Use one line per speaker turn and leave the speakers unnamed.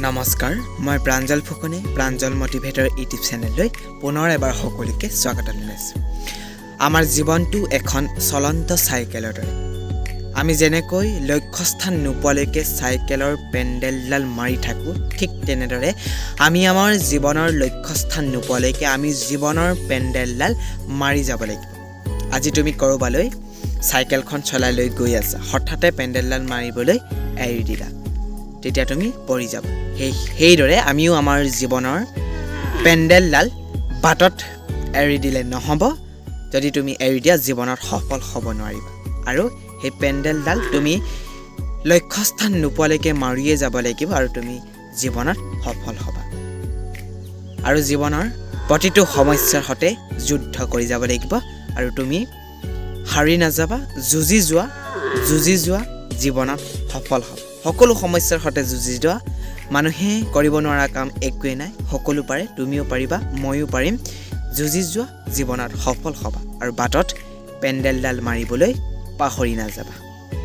নমস্কাৰ মই প্ৰাঞ্জল ফুকনে প্ৰাঞ্জল মটিভেটৰ ইউটিউব চেনেললৈ পুনৰ এবাৰ সকলোকে স্বাগত জনাইছোঁ। আমাৰ জীৱনটো এখন চলন্ত চাইকেলৰ দৰে। আমি যেনেকৈ লক্ষ্যস্থান নোপোৱালৈকে চাইকেলৰ পেণ্ডেলডাল মাৰি থাকোঁ, ঠিক তেনেদৰে আমি আমাৰ জীৱনৰ লক্ষ্যস্থান নোপোৱালৈকে আমি জীৱনৰ পেণ্ডেলডাল মাৰি যাব লাগিব। আজি তুমি ক'ৰবালৈ চাইকেলখন চলাই লৈ গৈ আছা, হঠাতে পেণ্ডেলডাল মাৰিবলৈ এৰি দিলা, তেতিয়া তুমি পৰি যাবা। সেইদৰে আমিও আমাৰ জীৱনৰ পেণ্ডেলডাল বাটত এৰি দিলে নহ'ব। যদি তুমি এৰি দিয়া, জীৱনত সফল হ'ব নোৱাৰিবা। আৰু সেই পেণ্ডেলডাল তুমি লক্ষ্যস্থান নোপোৱালৈকে মাৰিয়ে যাব লাগিব আৰু তুমি জীৱনত সফল হ'বা। আৰু জীৱনৰ প্ৰতিটো সমস্যাৰ সৈতে যুদ্ধ কৰি যাব লাগিব আৰু তুমি হাৰি নাযাবা। যুঁজি যোৱা জীৱনত সফল হ'ব। সকলো সমস্যাৰ সৈতে যুঁজি যোৱা। মানুহে কৰিব নোৱাৰা কাম একোৱেই নাই, সকলো পাৰে, তুমিও পাৰিবা, ময়ো পাৰিম। যুঁজি যোৱা, জীৱনত সফল হ'বা আৰু বাটত পেণ্ডেলডাল মাৰিবলৈ পাহৰি নাযাবা।